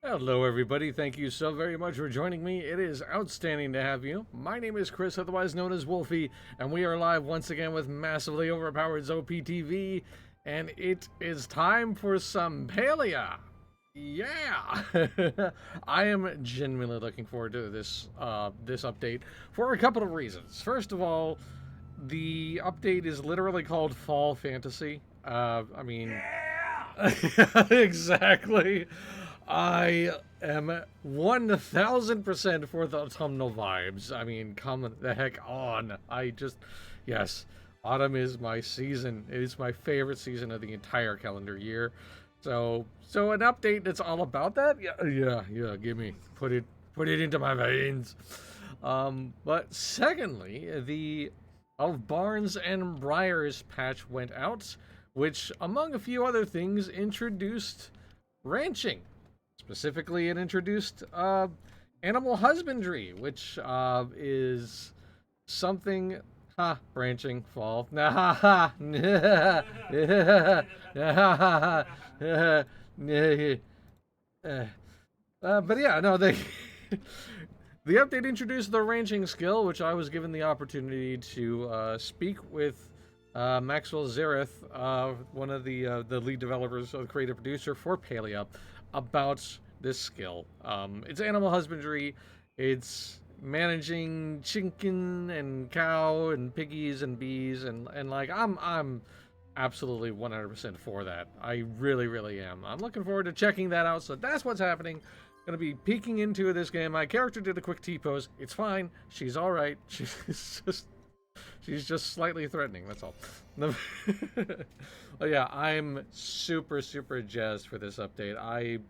Hello, everybody. Thank you so very much for joining me. It is outstanding to have you. My name is Chris, otherwise known as Wolfie, and we are live once again with massively overpowered ZOPTV, and it is time for some Palia. Yeah, I am genuinely looking forward to this update for a couple of reasons. First of all, the update is literally called Fall Fantasy. I mean, exactly. I am 1000% for the autumnal vibes. I mean, come the heck on. Yes, autumn is my season. It is my favorite season of the entire calendar year. So an update that's all about that. Yeah. Give me, put it into my veins. But secondly, the of Barnes and Briars patch went out, which, among a few other things, introduced ranching. Specifically, it introduced animal husbandry, which is something. Ha, branching, fall. Nah, ha, but yeah, no, they the update introduced the ranching skill, which I was given the opportunity to speak with Maxwell Zareth, one of the lead developers, or the creative producer for Palia, about this skill. It's animal husbandry. It's managing chicken and cow and piggies and bees and like I'm absolutely 100% for that. I really am. I'm looking forward to checking that out. So that's what's happening. Gonna be peeking into this game. My character did a quick T-pose. It's fine. She's all right. She's just slightly threatening. That's all. But yeah, I'm super jazzed for this update.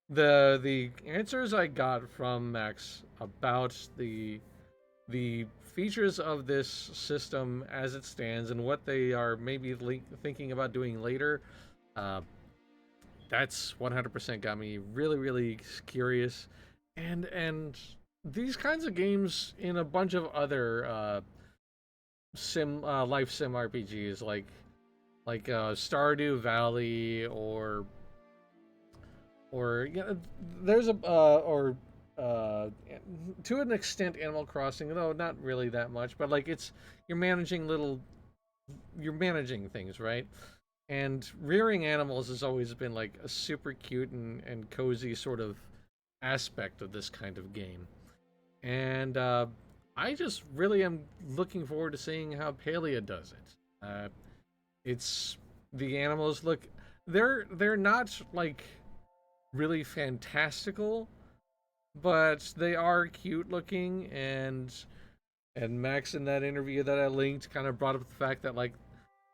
The answers I got from Max about the features of this system as it stands and what they are maybe thinking about doing later, uh, that's 100% got me really curious. And these kinds of games in a bunch of other sim life sim RPGs like Stardew Valley or yeah, there's a uh, to an extent Animal Crossing, though not really that much, but like it's you're managing little you're managing things, right? And rearing animals has always been like a super cute and cozy sort of aspect of this kind of game. And I just really am looking forward to seeing how Palia does it. It's the animals look they're not like really fantastical, but they are cute looking. And Max in that interview that I linked kind of brought up the fact that like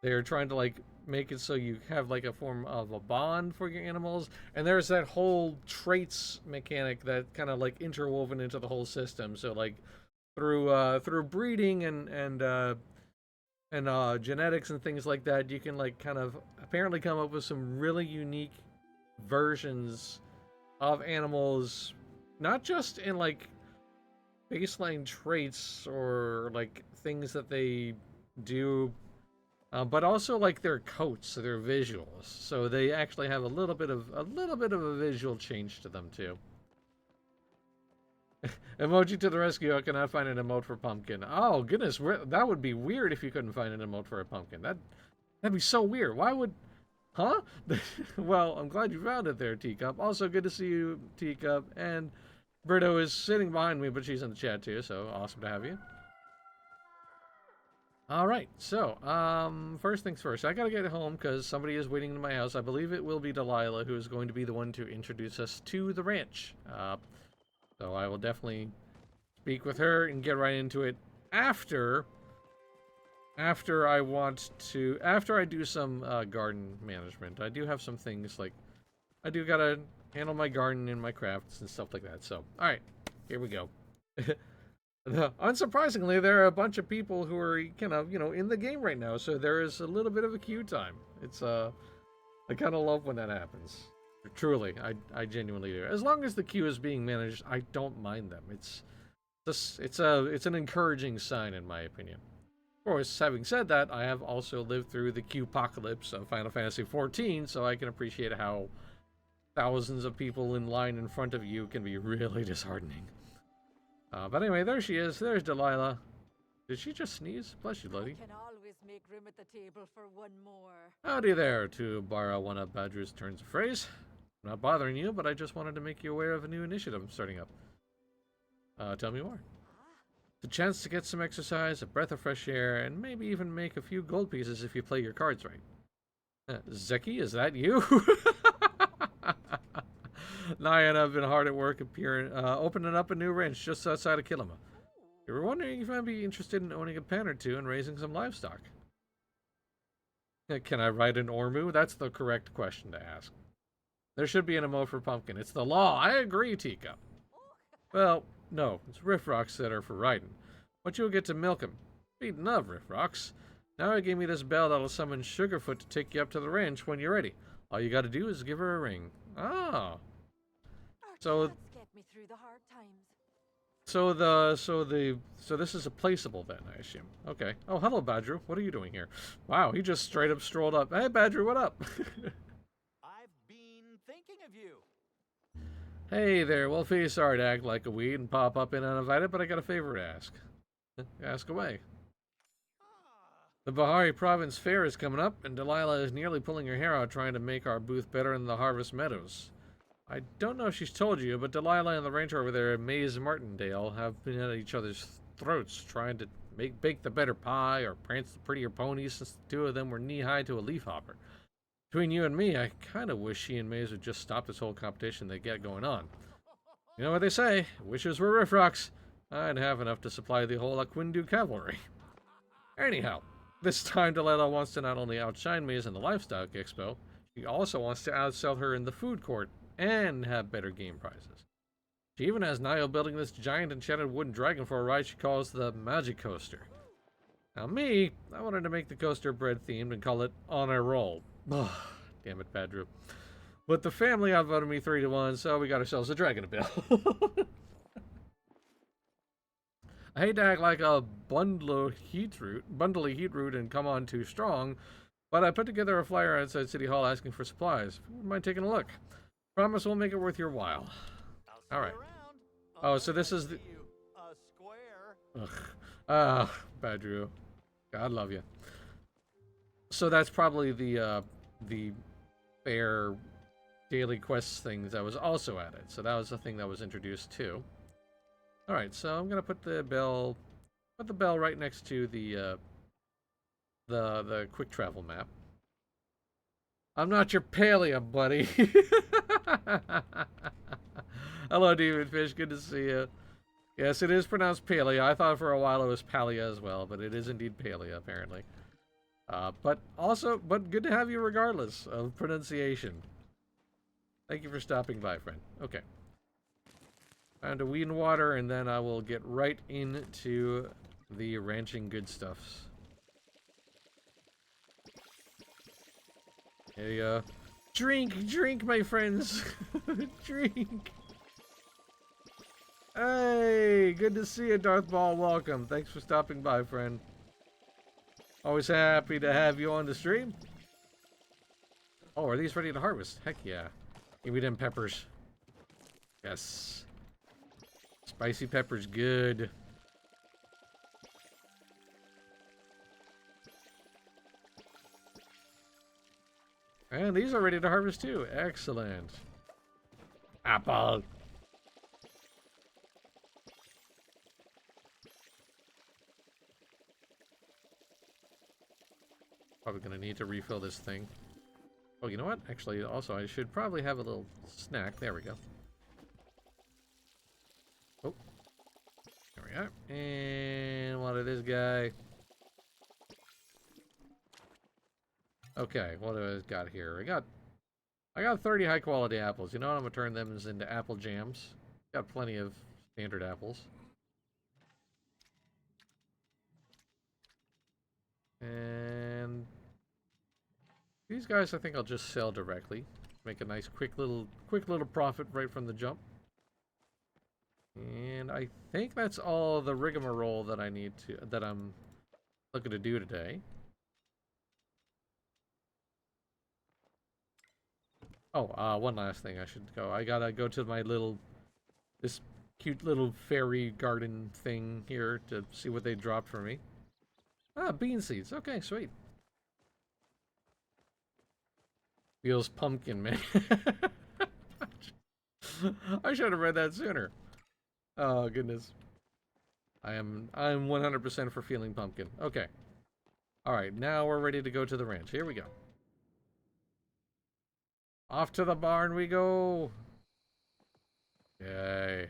they're trying to like make it so you have like a form of a bond for your animals, and there's that whole traits mechanic that kind of like interwoven into the whole system. So like through breeding and genetics and things like that, you can like kind of apparently come up with some really unique versions of animals, not just in like baseline traits or like things that they do, but also like their coats, their visuals. So they actually have a little bit of a visual change to them too. Emoji to the rescue! I cannot find an emote for pumpkin. Oh goodness, that would be weird if you couldn't find an emote for a pumpkin. That'd be so weird. Why would? Huh? Well, I'm glad you found it there, Teacup. Also, good to see you, Teacup. And Brito is sitting behind me, but she's in the chat too, so awesome to have you. All right, so first things first, I gotta get home because somebody is waiting in my house. I believe it will be Delilah who is going to be the one to introduce us to the ranch. So I will definitely speak with her and get right into it after after I do some garden management. I do have some things like I do gotta handle my garden and my crafts and stuff like that. So all right, here we go. Unsurprisingly, there are a bunch of people who are kind of in the game right now, so there is a little bit of a queue time. It's I kind of love when that happens. Truly, I genuinely do. As long as the queue is being managed, I don't mind them. It's an encouraging sign in my opinion. Of course, having said that, I have also lived through the queue apocalypse of Final Fantasy XIV, so I can appreciate how thousands of people in line in front of you can be really disheartening. But anyway, there she is. There's Delilah. Did she just sneeze? Bless you, lady. I can always make room at the table for one more. Howdy there, to borrow one of Badger's turns of phrase. I'm not bothering you, but I just wanted to make you aware of a new initiative I'm starting up. Tell me more. The chance to get some exercise, a breath of fresh air, and maybe even make a few gold pieces if you play your cards right. Zeki, is that you? Nia and I have been hard at work opening up a new ranch just outside of Kilima. You were wondering if I'd be interested in owning a pen or two and raising some livestock. Can I ride an Ormu? That's the correct question to ask. There should be an emo for pumpkin. It's the law. I agree, Tika. Well, no. It's Riffrocks that are for riding. But you'll get to milk 'em. Speaking of Riffrocks, now gave me this bell that'll summon Sugarfoot to take you up to the ranch when you're ready. All you gotta do is give her a ring. Ah. So Get me through the hard times. So this is a placeable then, I assume. Okay. Oh, hello, Badger. What are you doing here? Wow, he just straight up strolled up. Hey, Badger, what up? I've been thinking of you. Hey there, Wolfie. Sorry to act like a weed and pop up in uninvited, but I got a favor to ask. Ask away. The Bahari Province Fair is coming up, and Delilah is nearly pulling her hair out trying to make our booth better in the Harvest Meadows. I don't know if she's told you, but Delilah and the ranger over there at Maze Martindale have been at each other's throats trying to bake the better pie or prance the prettier ponies since the two of them were knee-high to a leafhopper. Between you and me, I kind of wish she and Maze would just stop this whole competition they get going on. You know what they say, wishes were riffrocks. I'd have enough to supply the whole Aquindu cavalry. Anyhow, this time Delilah wants to not only outshine Maze in the Livestock Expo, she also wants to outsell her in the food court and have better game prizes. She even has Niall building this giant enchanted wooden dragon for a ride she calls the Magic Coaster. Now me, I wanted to make the coaster bread themed and call it On a Roll. Damn it, Badru. But the family outvoted me 3-1, so we got ourselves a dragon to build. I hate to act like a bundle of heatroot and come on too strong, but I put together a flyer outside City Hall asking for supplies. Wouldn't mind taking a look. Promise we'll make it worth your while. All right. Oh, so this is the square. Ugh. Badru. God love you. So that's probably the fair daily quests things that was also added. So that was the thing that was introduced too. All right, so I'm gonna put the bell right next to the quick travel map. I'm not your Palia, buddy. Hello, Demon Fish. Good to see you. Yes, it is pronounced Palia. I thought for a while it was Palia as well, but it is indeed Palia, apparently. But good to have you regardless of pronunciation. Thank you for stopping by, friend. Okay. Time to weed and water, and then I will get right into the ranching good stuffs. There you go. Drink, my friends. Drink. Hey, good to see you, Darth Ball. Welcome. Thanks for stopping by, friend. Always happy to have you on the stream. Oh, are these ready to harvest? Heck yeah. Give me them peppers. Yes. Spicy pepper's good. And these are ready to harvest too. Excellent. Apple. Probably gonna need to refill this thing. Oh, you know what? Actually, also, I should probably have a little snack. There we go. Oh. There we are. And what of this guy? Okay, what do I got here? I got 30 high quality apples. You know what? I'm gonna turn them into apple jams. Got plenty of standard apples. And these guys I think I'll just sell directly. Make a nice quick little profit right from the jump. And I think that's all the rigmarole that I'm looking to do today. Oh, one last thing I should go. I gotta go to my this cute little fairy garden thing here to see what they dropped for me. Ah, bean seeds. Okay, sweet. Feels pumpkin, man. I should have read that sooner. Oh, goodness. I'm 100% for feeling pumpkin. Okay. All right, now we're ready to go to the ranch. Here we go. Off to the barn we go. Yay.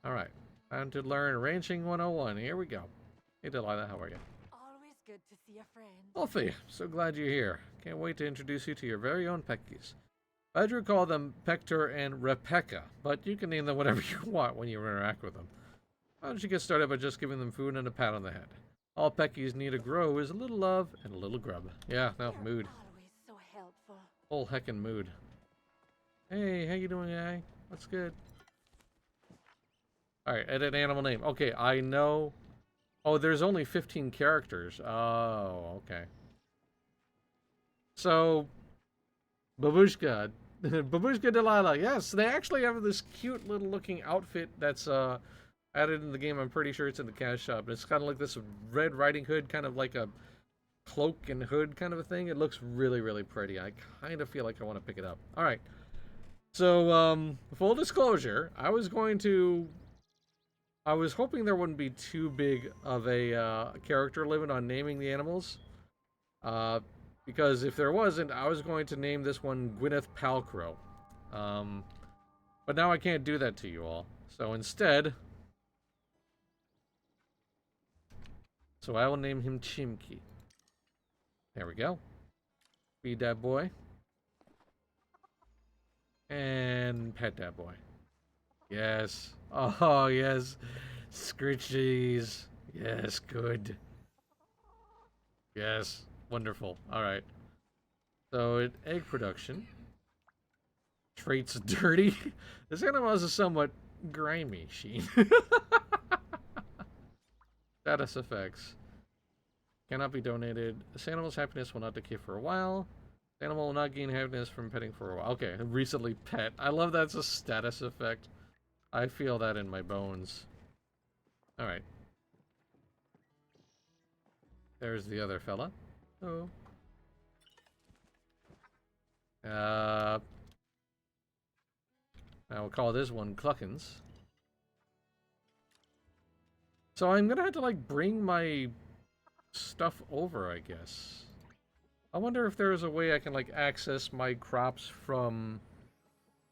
All right. Time to learn ranching 101. Here we go. Hey, Delilah, how are you? Always good to see a friend. Wolfie, so glad you're here. Can't wait to introduce you to your very own Peckies. I do call them Pector and Rebecca, but you can name them whatever you want when you interact with them. Why don't you get started by just giving them food and a pat on the head? All Peckies need to grow is a little love and a little grub. Yeah, no, You're mood. always so helpful. Whole heckin' mood. Hey, how you doing, guy? What's good? Alright, edit animal name. Okay, I know. Oh, there's only 15 characters. Oh, okay. So, Babushka. Babushka Delilah. Yes, they actually have this cute little looking outfit that's added in the game. I'm pretty sure it's in the cash shop. It's kind of like this Red Riding Hood, kind of like a cloak and hood kind of a thing. It looks really, really pretty. I kind of feel like I want to pick it up. All right. So, full disclosure, I was hoping there wouldn't be too big of a character limit on naming the animals. Because if there wasn't, I was going to name this one Gwyneth Paltrow. But now I can't do that to you all. So instead, I will name him Chimki. There we go. Feed that boy. And pet that boy. Yes. Oh, yes. Scritchies. Yes, good. Yes. Wonderful. Alright. So, egg production. Traits dirty. This animal has a somewhat grimy sheen. Status effects. Cannot be donated. This animal's happiness will not decay for a while. The animal will not gain happiness from petting for a while. Okay, recently pet. I love that's a status effect. I feel that in my bones. Alright. There's the other fella. Oh. Now we'll call this one Cluckins. So I'm gonna have to like bring my stuff over, I guess. I wonder if there's a way I can like access my crops from...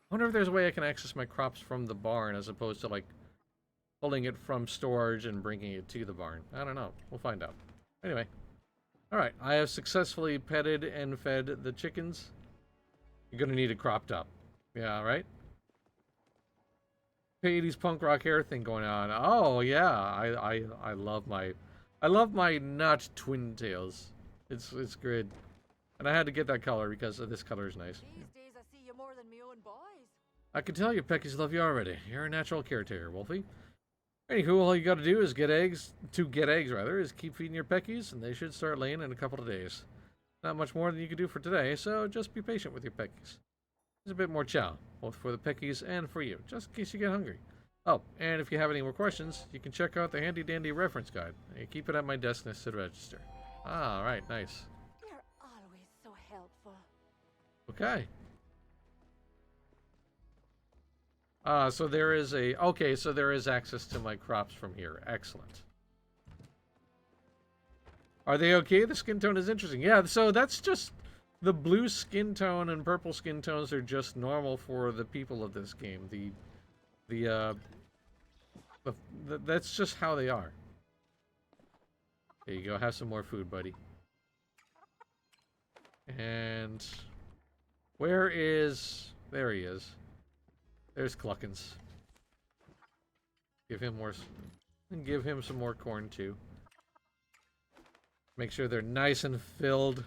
I wonder if there's a way I can access my crops from the barn as opposed to like pulling it from storage and bringing it to the barn. I don't know. We'll find out. Anyway. Alright, I have successfully petted and fed the chickens. You're gonna need it cropped up. Yeah, right? 80s punk rock hair thing going on. Oh yeah, I love my not twin tails. It's great. And I had to get that color because this color is nice. These days I see you more than my own boys. I can tell your Peckies love you already. You're a natural caretaker, Wolfie. Anywho, all you gotta do is get eggs, is keep feeding your Peckies, and they should start laying in a couple of days. Not much more than you can do for today, so just be patient with your Peckies. There's a bit more chow, both for the Peckies and for you, just in case you get hungry. Oh, and if you have any more questions, you can check out the handy-dandy reference guide. I keep it at my desk next to the register. Ah, right, nice. You're always so helpful. Okay. So there is so there is access to my crops from here. Excellent. Are they okay? The skin tone is interesting. Yeah, so that's just... The blue skin tone and purple skin tones are just normal for the people of this game. That's just how they are. There you go. Have some more food, buddy. And... Where is... There he is. There's Cluckins. Give him more... And give him some more corn, too. Make sure they're nice and filled.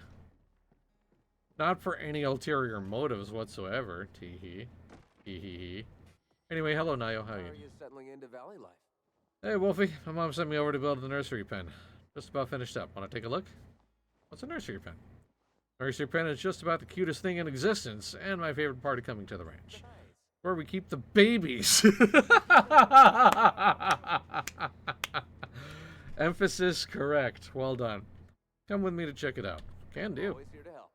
Not for any ulterior motives whatsoever. Tee-hee. Hee-hee-hee. Anyway, hello, Nayo. How are you? How are you settling into valley life? Hey, Wolfie. My mom sent me over to build the nursery pen. Just about finished up. Want to take a look? What's a nursery pen? Nursery pen is just about the cutest thing in existence, and my favorite part of coming to the ranch. Nice. Where we keep the babies. Emphasis correct. Well done. Come with me to check it out. Can do. Always here to help.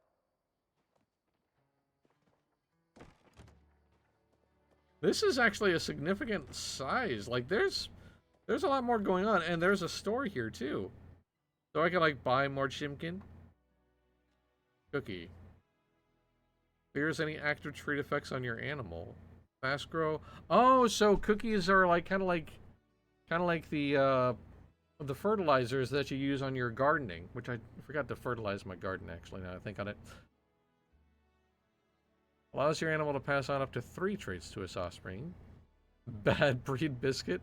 This is actually a significant size. Like there's a lot more going on, and there's a store here too. So I can like buy more chimkin. Cookie. Fears any active trait effects on your animal. Fast grow. Oh, so cookies are like kind of like the fertilizers that you use on your gardening, which I forgot to fertilize my garden actually now I think on it. Allows your animal to pass on up to 3 traits to its offspring. Bad breed biscuit.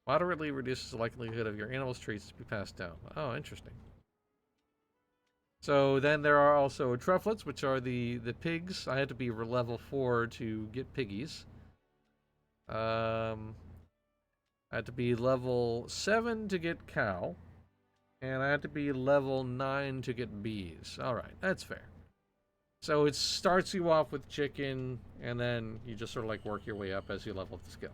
Moderately reduces the likelihood of your animal's traits to be passed down. Oh, interesting. So then there are also trufflets, which are the pigs. I had to be level 4 to get piggies. I had to be level 7 to get cow. And I had to be level 9 to get bees. Alright, that's fair. So it starts you off with chicken, and then you just sort of like work your way up as you level up the skill.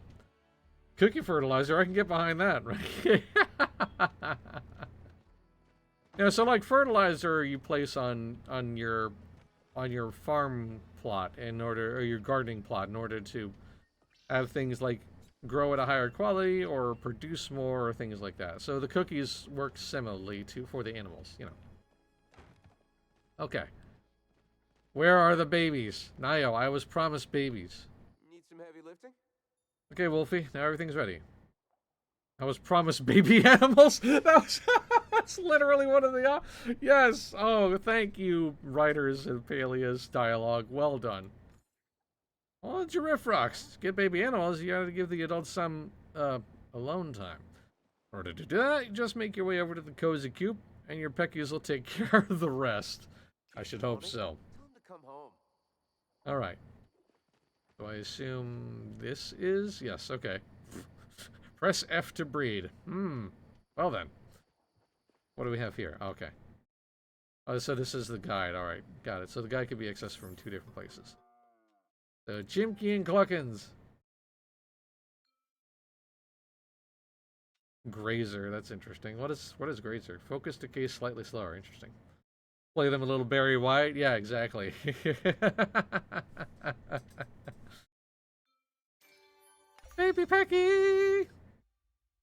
Cookie fertilizer, I can get behind that, right? Yeah, so like fertilizer you place on your farm plot in order, or your gardening plot in order to have things like grow at a higher quality or produce more or things like that. So the cookies work similarly for the animals, you know. Okay. Where are the babies? Nayo, I was promised babies. Need some heavy lifting? Okay, Wolfie, now everything's ready. I was promised baby animals? That's literally one of the... yes! Oh, thank you, writers of Palia's dialogue. Well done. Well, it's your riff rocks. Get baby animals, you gotta give the adults some, alone time. In order to do that, you just make your way over to the cozy coop, and your peckies will take care of the rest. I should hope so. Tell him to come home. Alright. So I assume this is... yes, okay. Press F to breed. Well then. What do we have here? Okay. Oh, so this is the guide. Alright, got it. So the guide can be accessed from 2 different places. So, Chimkey and Cluckins. Grazer, that's interesting. What is Grazer? Focus decay slightly slower. Interesting. Play them a little Barry White? Yeah, exactly. Baby Pecky!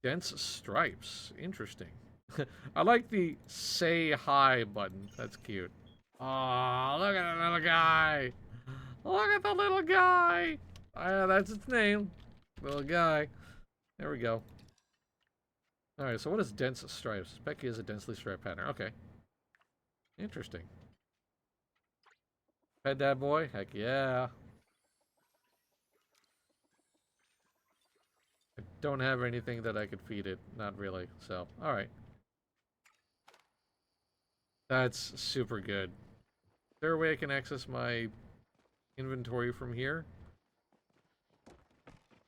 Dense stripes. Interesting. I like the say hi button. That's cute. Oh, look at the little guy. Look at the little guy. That's its name. Little guy. There we go. Alright, so what is dense stripes? Becky is a densely striped pattern. Okay. Interesting. Pet that boy? Heck yeah. I don't have anything that I could feed it. Not really. So, alright. That's super good. Is there a way I can access my inventory from here?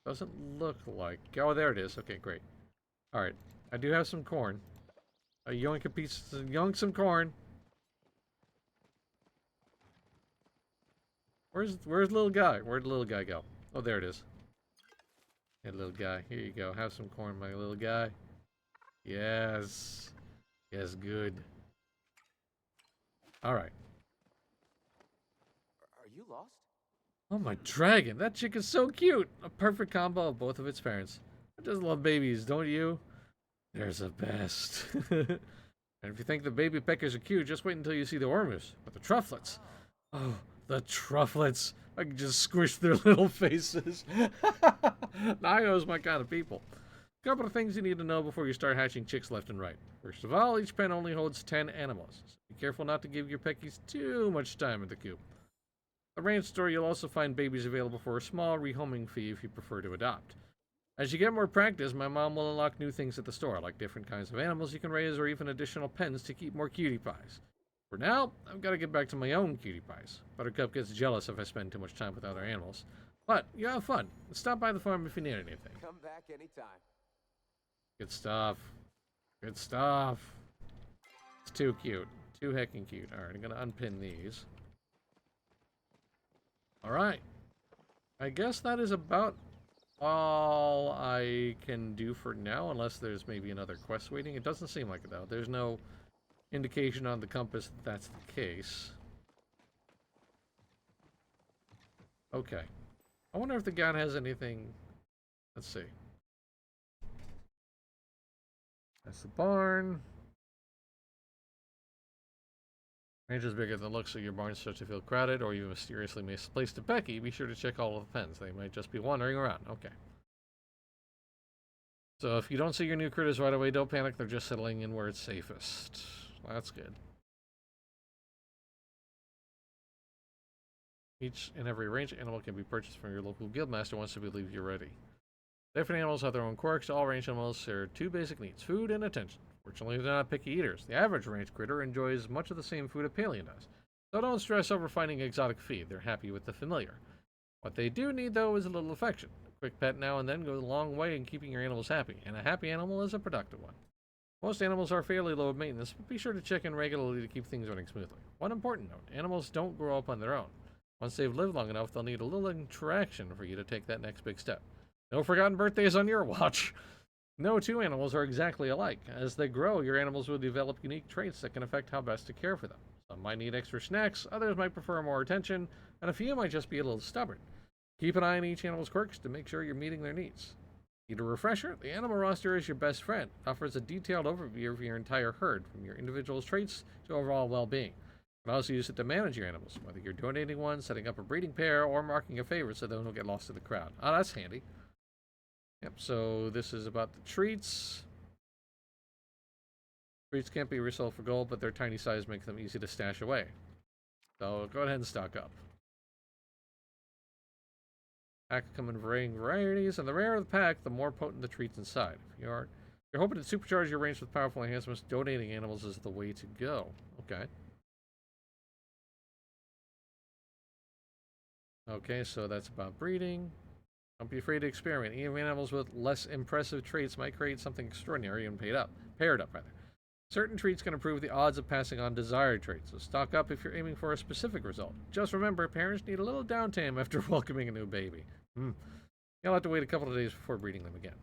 Doesn't look like... oh, there it is. Okay, great. Alright. I do have some corn. Yoink some corn. Where's the little guy? Where'd the little guy go? Oh, there it is. Hey, little guy. Here you go. Have some corn, my little guy. Yes. Yes, good. Alright. Are you lost? Oh, my dragon. That chick is so cute. A perfect combo of both of its parents. I just love babies, don't you? They're the best. And if you think the baby peckers are cute, just wait until you see the ormus with the trufflets. Oh, the trufflets. I can just squish their little faces. Nayo's my kind of people. A couple of things you need to know before you start hatching chicks left and right. First of all, each pen only holds 10 animals. So be careful not to give your peckies too much time in the coop. At the ranch store, you'll also find babies available for a small rehoming fee if you prefer to adopt. As you get more practice, my mom will unlock new things at the store, like different kinds of animals you can raise or even additional pens to keep more cutie pies. For now, I've got to get back to my own cutie pies. Buttercup gets jealous if I spend too much time with other animals. But you have fun. Stop by the farm if you need anything. Come back anytime. Good stuff. Good stuff. It's too cute. Too heckin' cute. Alright, I'm gonna unpin these. Alright. I guess that is about all I can do for now, unless there's maybe another quest waiting. It doesn't seem like it, though. There's no indication on the compass that that's the case. Okay. I wonder if the guy has anything... Let's see. That's the barn. Range is bigger than it looks, so your barn starts to feel crowded, or you mysteriously misplaced a Becky. Be sure to check all of the pens. They might just be wandering around. Okay. So if you don't see your new critters right away, don't panic. They're just settling in where it's safest. That's good. Each and every range animal can be purchased from your local guildmaster once they believe you're ready. Different animals have their own quirks. All range animals share two basic needs, food and attention. Fortunately, they're not picky eaters. The average range critter enjoys much of the same food a Palia does. So don't stress over finding exotic feed. They're happy with the familiar. What they do need, though, is a little affection. A quick pet now and then goes a long way in keeping your animals happy, and a happy animal is a productive one. Most animals are fairly low maintenance, but be sure to check in regularly to keep things running smoothly. One important note, animals don't grow up on their own. Once they've lived long enough, they'll need a little interaction for you to take that next big step. No forgotten birthdays on your watch! No two animals are exactly alike. As they grow, your animals will develop unique traits that can affect how best to care for them. Some might need extra snacks, others might prefer more attention, and a few might just be a little stubborn. Keep an eye on each animal's quirks to make sure you're meeting their needs. Need a refresher? The animal roster is your best friend. It offers a detailed overview of your entire herd, from your individual's traits to overall well-being. You can also use it to manage your animals, whether you're donating one, setting up a breeding pair, or marking a favorite so they don't get lost in the crowd. Oh, that's handy. Yep, so this is about the treats. Treats can't be resold for gold, but their tiny size makes them easy to stash away. So go ahead and stock up. Packs come in varying varieties, and the rarer the pack, the more potent the treats inside. If you're hoping to supercharge your range with powerful enhancements, donating animals is the way to go. Okay. Okay, so that's about breeding. Don't be afraid to experiment. Even animals with less impressive traits might create something extraordinary and paired up. Certain treats can improve the odds of passing on desired traits, so stock up if you're aiming for a specific result. Just remember, parents need a little downtime after welcoming a new baby. You'll have to wait a couple of days before breeding them again.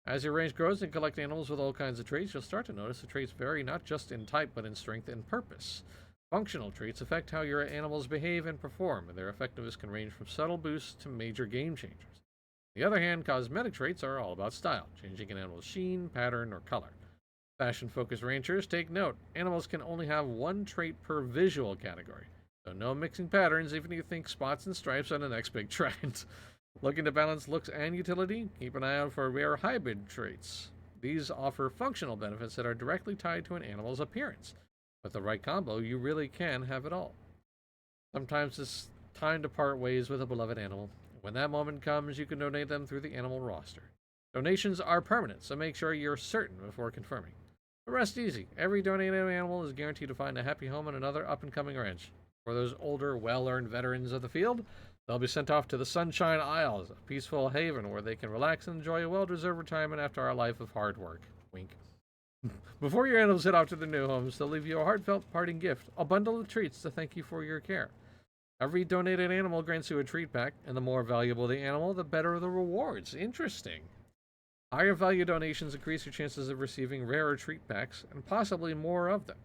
As your range grows and collect animals with all kinds of traits, you'll start to notice the traits vary not just in type, but in strength and purpose. Functional traits affect how your animals behave and perform, and their effectiveness can range from subtle boosts to major game changers. On the other hand, cosmetic traits are all about style, changing an animal's sheen, pattern, or color. Fashion-focused ranchers take note. Animals can only have one trait per visual category, so no mixing patterns even if you think spots and stripes are the next big trend. Looking to balance looks and utility? Keep an eye out for rare hybrid traits. These offer functional benefits that are directly tied to an animal's appearance. With the right combo, you really can have it all. Sometimes it's time to part ways with a beloved animal. When that moment comes, you can donate them through the animal roster. Donations are permanent, so make sure you're certain before confirming. But rest easy. Every donated animal is guaranteed to find a happy home in another up-and-coming ranch. For those older, well-earned veterans of the field, they'll be sent off to the Sunshine Isles, a peaceful haven where they can relax and enjoy a well-deserved retirement after our life of hard work. Wink. Before your animals head off to their new homes, they'll leave you a heartfelt parting gift, a bundle of treats to thank you for your care. Every donated animal grants you a treat pack, and the more valuable the animal, the better the rewards. Interesting. Higher value donations increase your chances of receiving rarer treat packs, and possibly more of them.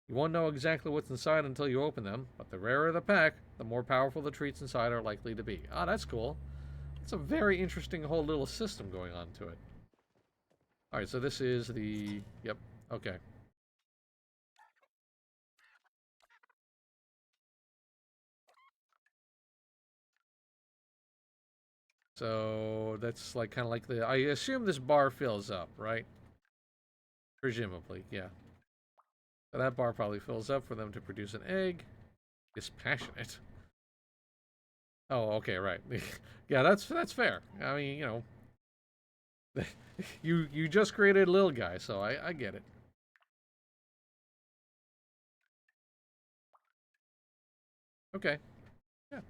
You won't know exactly what's inside until you open them, but the rarer the pack, the more powerful the treats inside are likely to be. Ah, that's cool. It's a very interesting whole little system going on to it. Alright, so this is the... Yep, okay. So that's like kind of like the... I assume this bar fills up, right? Presumably, yeah. So that bar probably fills up for them to produce an egg. Dispassionate. Oh, okay, right. Yeah, that's fair. I mean, you know... you just created a little guy, so I get it. Okay. Yeah.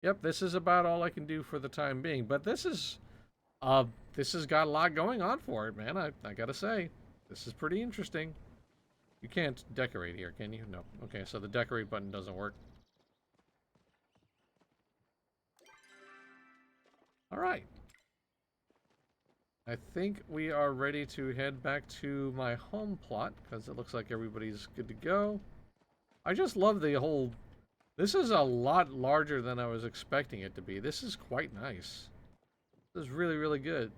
Yep, this is about all I can do for the time being, but this has got a lot going on for it, man. I gotta say. This is pretty interesting. You can't decorate here, can you? No. Okay, so the decorate button doesn't work. All right. I think we are ready to head back to my home plot, because it looks like everybody's good to go. I just love the whole... This is a lot larger than I was expecting it to be. This is quite nice. This is really, really good.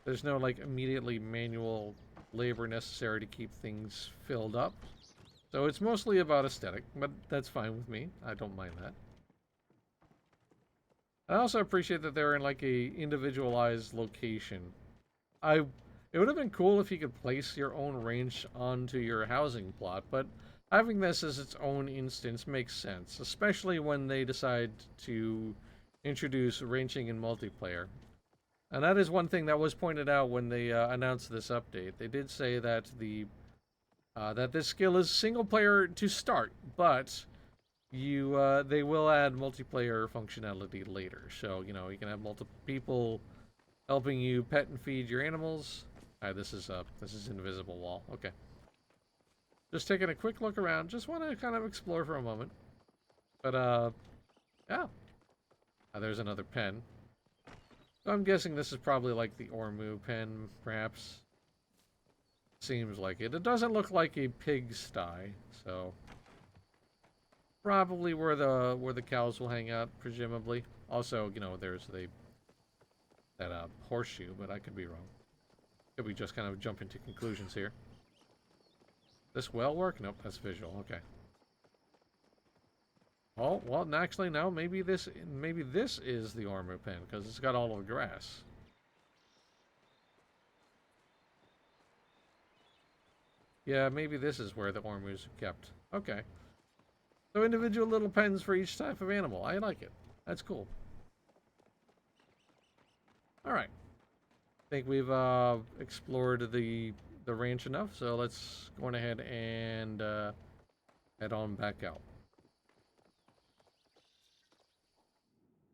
There's no, like, immediately manual labor necessary to keep things filled up. So it's mostly about aesthetic, but that's fine with me. I don't mind that. I also appreciate that they're in, like, a individualized location. It would have been cool if you could place your own range onto your housing plot, but having this as its own instance makes sense, especially when they decide to introduce ranging in multiplayer. And that is one thing that was pointed out when they announced this update. They did say that that this skill is single player to start, but they will add multiplayer functionality later. So you can have multiple people helping you pet and feed your animals. All right, this is invisible wall. Okay, just taking a quick look around. Just want to kind of explore for a moment. But yeah, there's another pen. So I'm guessing this is probably like the Ormu pen, perhaps. Seems like it. It doesn't look like a pigsty, so probably where the cows will hang out, presumably. Also, there's that horseshoe, but I could be wrong. Could we just kind of jump into conclusions here? This well work? Nope, that's visual. Okay. Oh, well, actually, no. Maybe this is the Ormu pen because it's got all of the grass. Yeah, maybe this is where the Ormus are kept. Okay. So individual little pens for each type of animal. I like it. That's cool. All right. I think we've explored the ranch enough, so let's go on ahead and head on back out.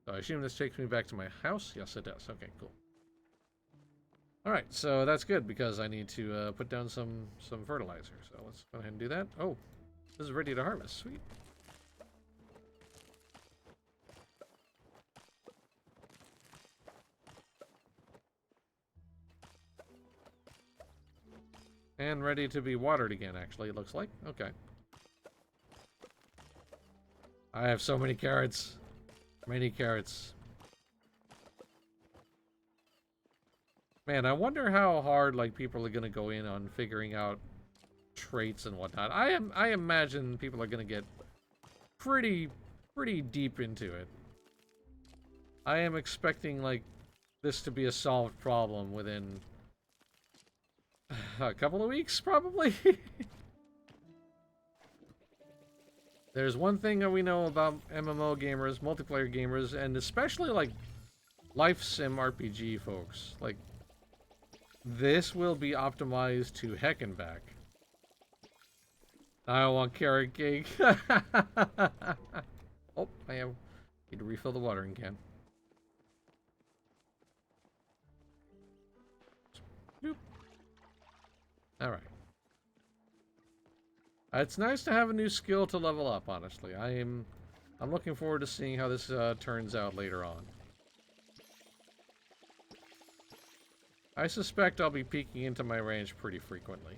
So I assume this takes me back to my house? Yes, it does. Okay, cool. Alright, so that's good because I need to put down some fertilizer. So let's go ahead and do that. Oh, this is ready to harvest. Sweet. And ready to be watered again, actually, it looks like. Okay. I have so many carrots. Many carrots. Man, I wonder how hard like people are gonna go in on figuring out traits and whatnot. I imagine people are gonna get pretty deep into it. I am expecting like this to be a solved problem within a couple of weeks, probably. There's one thing that we know about MMO gamers, multiplayer gamers, and especially like life sim RPG folks. Like, this will be optimized to heck and back. I want carrot cake. Oh, need to refill the watering can. Alright. It's nice to have a new skill to level up, honestly. I'm looking forward to seeing how this turns out later on. I suspect I'll be peeking into my range pretty frequently.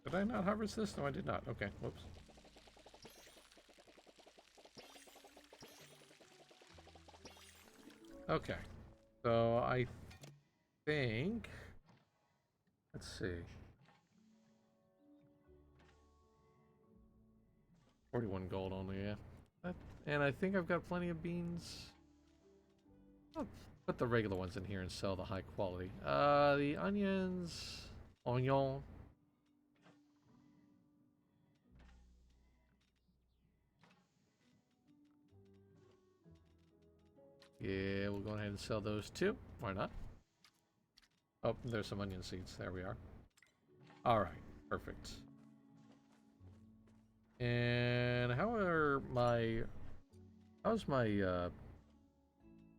Did I not harvest this? No, I did not. Okay, whoops. Okay, so I think... Let's see. 41 gold only, yeah. And I think I've got plenty of beans. I'll put the regular ones in here and sell the high quality. The onions... Onion. Yeah, we'll go ahead and sell those too. Why not? Oh, there's some onion seeds. There we are. Alright, perfect. And how are my How's my,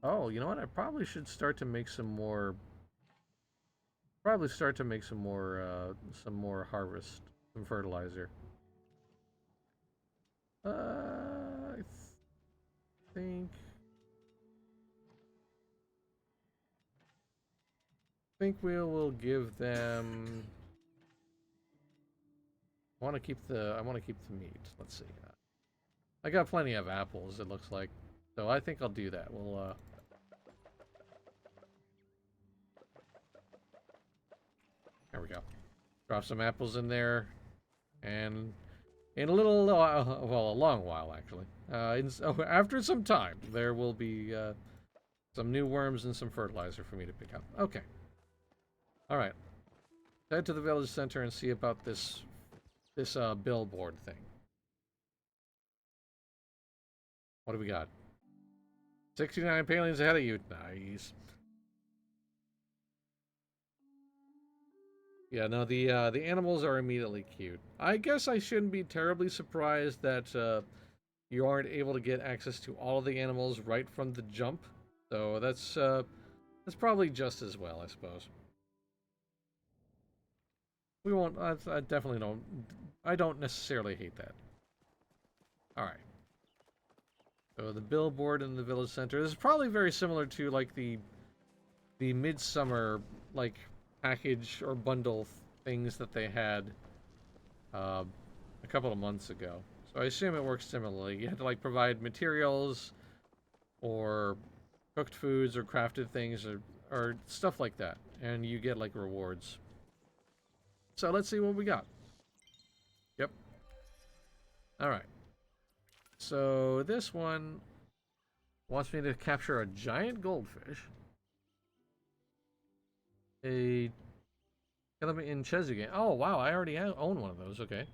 oh, you know what? I probably should start to make some more, some more harvest, some fertilizer. I think, we will give them. I want to keep the meat. Let's see. I got plenty of apples. It looks like, so I think I'll do that. We'll. There we go. Drop some apples in there, and in a little, well, a long while actually. After some time, there will be some new worms and some fertilizer for me to pick up. Okay. All right. Head to the village center and see about this billboard thing. What do we got? 69 Palians ahead of you. Nice. Yeah, no, the animals are immediately cute. I guess I shouldn't be terribly surprised that you aren't able to get access to all of the animals right from the jump. So that's probably just as well, I suppose. We won't. I definitely don't. I don't necessarily hate that. All right. So the billboard in the village center. This is probably very similar to like the midsummer like package or bundle things that they had a couple of months ago. So I assume it works similarly. You had to like provide materials or cooked foods or crafted things or stuff like that, and you get like rewards. So let's see what we got. Yep. All right. So this one wants me to capture a giant goldfish. A element in Chesu game. Oh wow, I already own one of those. Okay.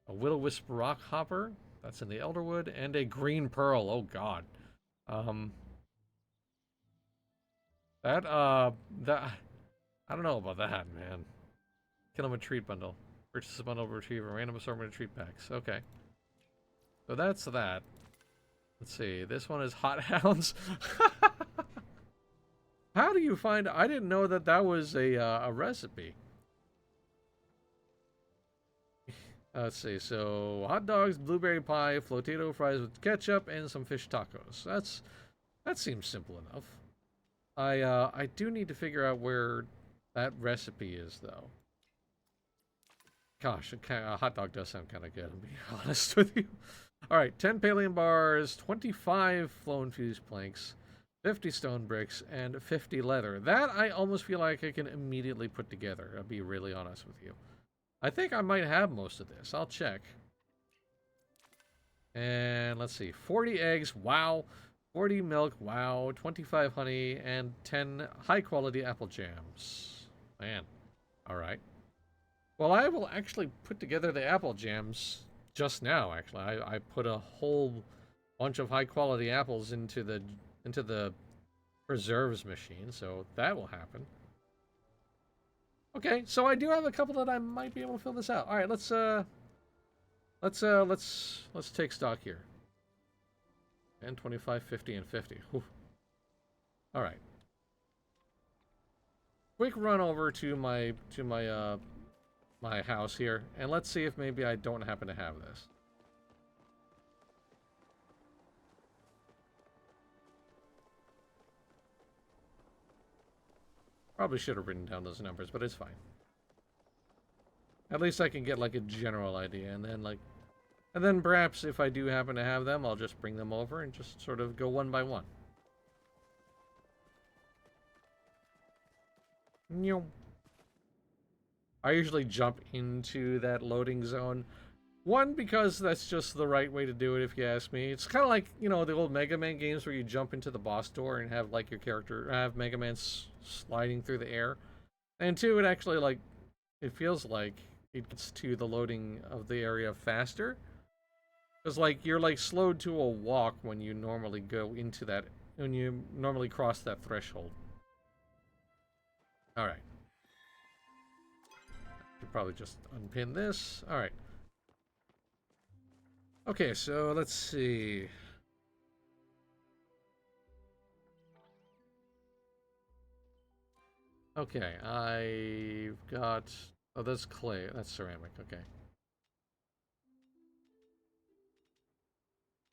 A will-o-wisp rock hopper. That's in the Elderwood, and a green pearl. Oh god. Um. That I don't know about that, man. Kill him a treat bundle. Purchase a bundle, retrieve a random assortment of treat packs. Okay. So that's that. Let's see. This one is Hot Hounds. How do you find? I didn't know that that was a recipe. Let's see. So hot dogs, blueberry pie, flotito fries with ketchup, and some fish tacos. That seems simple enough. I do need to figure out where that recipe is though. Gosh, a hot dog does sound kind of good. To be honest with you. All right, 10 Palian bars, 25 flow infused planks, 50 stone bricks, and 50 leather. That I almost feel like I can immediately put together. I'll be really honest with you. I think I might have most of this. I'll check. And let's see. 40 eggs. Wow. 40 milk. Wow. 25 honey. And 10 high-quality apple jams. Man. All right. Well, I will actually put together the apple jams just now, actually. I put a whole bunch of high-quality apples into the preserves machine, so that will happen. Okay, so I do have a couple that I might be able to fill this out. All right, let's take stock here. 10, 25, 50, and 50. Whew. All right. Quick run over to my my house here, and let's see if maybe I don't happen to have this. Probably should have written down those numbers, but it's fine. At least I can get like a general idea, and then perhaps if I do happen to have them, I'll just bring them over and just sort of go one by one. I usually jump into that loading zone. One, because that's just the right way to do it, if you ask me. It's kind of like, you know, the old Mega Man games where you jump into the boss door and have, like, your character, have Mega Man sliding through the air. And two, it actually, like, it feels like it gets to the loading of the area faster. Because, like, you're, like, slowed to a walk when you normally go into that, when you normally cross that threshold. Alright. Should probably just unpin this. Alright. Okay, so let's see. Okay, I've got... Oh, that's clay. That's ceramic. Okay.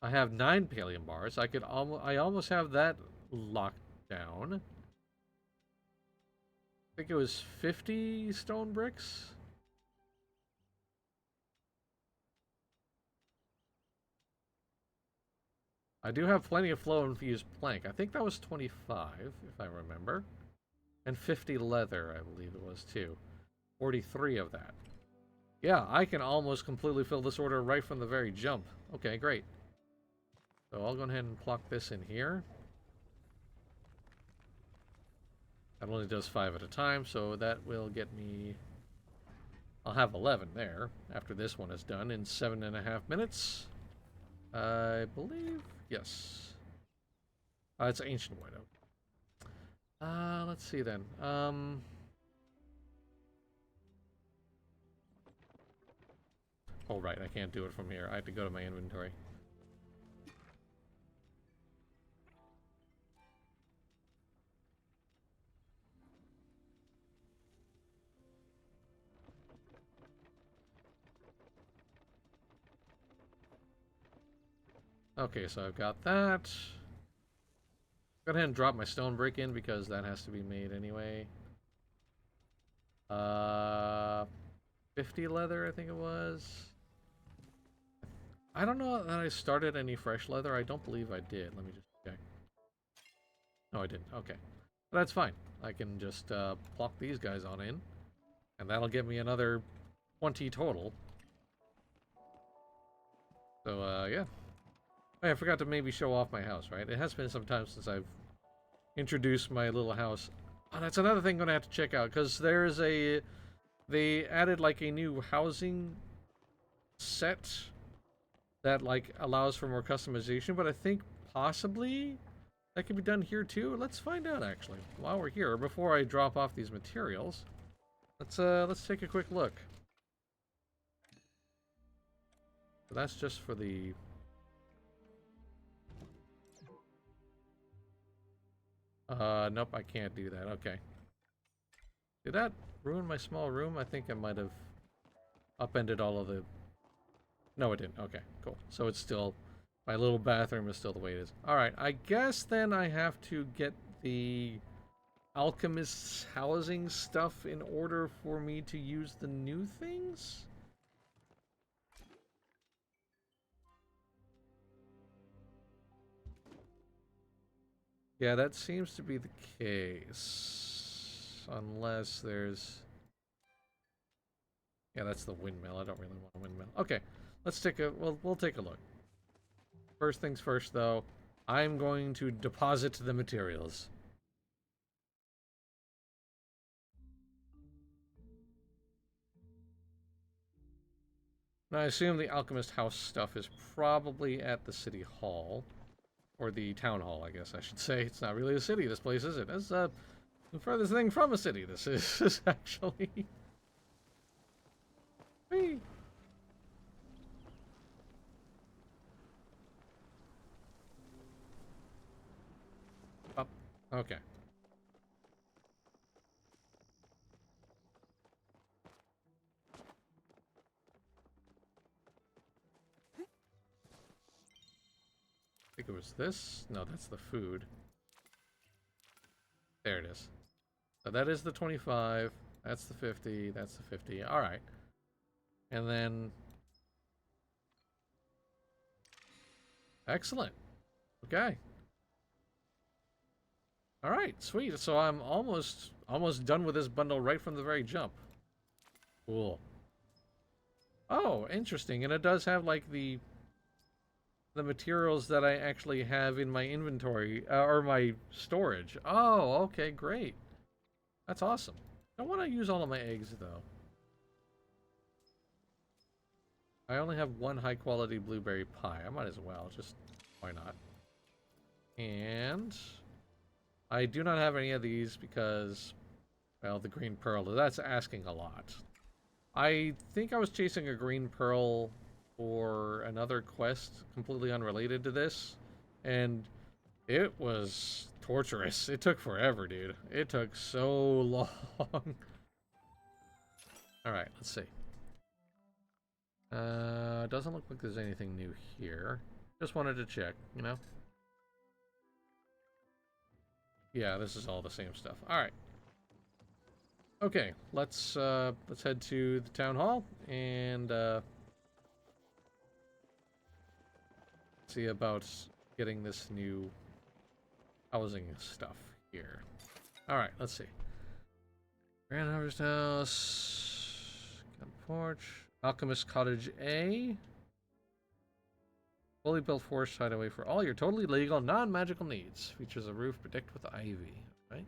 I have 9 pallium bars. I almost have that locked down. I think it was 50 stone bricks. I do have plenty of flow infused plank. I think that was 25, if I remember. And 50 leather, I believe it was too. 43 of that. Yeah, I can almost completely fill this order right from the very jump. Okay, great. So I'll go ahead and plop this in here. That only does 5 at a time, so that will get me... I'll have 11 there after this one is done in 7.5 minutes. I believe, yes. It's ancient white oak. Let's see then. Oh right, I can't do it from here. I have to go to my inventory. Okay, so I've got that. Go ahead and drop my stone brick in because that has to be made anyway. 50 leather, I think it was. I don't know that I started any fresh leather. I don't believe I did. Let me just check. No, I didn't. Okay. But that's fine. I can just plop these guys on in. And that'll give me another 20 total. So, yeah. Hey, I forgot to maybe show off my house, right? It has been some time since I've introduced my little house. Oh, that's another thing I'm going to have to check out. Because there's a... They added, like, a new housing set that, like, allows for more customization. But I think possibly that can be done here, too. Let's find out, actually. While we're here, before I drop off these materials. Let's take a quick look. So that's just for the... Nope, I can't do that. Okay. Did that ruin my small room? I think I might have upended all of the... No, it didn't. Okay, cool. So it's still... My little bathroom is still the way it is. Alright, I guess then I have to get the alchemist's housing stuff in order for me to use the new things? Yeah, that seems to be the case. Unless there's... Yeah, that's the windmill. I don't really want a windmill. Okay, let's take a... We'll take a look. First things first, though. I'm going to deposit the materials. Now, I assume the Alchemist House stuff is probably at the City Hall. Or the Town Hall, I guess I should say. It's not really a city, this place, is it? It's the furthest thing from a city, this is actually. Whee! Up. Okay. I think it was this. No, that's the food. There it is. So that is the 25. That's the 50. That's the 50. All right. And then... Excellent. Okay. All right, sweet. So I'm almost done with this bundle right from the very jump. Cool. Oh, interesting. And it does have like the materials that I actually have in my inventory or my storage. Oh, okay, great. That's awesome. I don't want to use all of my eggs though. I only have one high quality blueberry pie. I might as well, just why not? And I do not have any of these because, well, the green pearl, that's asking a lot. I think I was chasing a green pearl for another quest completely unrelated to this, and it was torturous. It took forever, dude. It took so long. Alright, let's see. Doesn't look like there's anything new here. Just wanted to check, you know? Yeah, this is all the same stuff. Alright. Okay, let's head to the town hall and see about getting this new housing stuff here. Alright, let's see. Grand Harvest House, got a porch, Alchemist Cottage A, fully built forest hideaway for all your totally legal, non-magical needs. Features a roof bedecked with ivy. Right?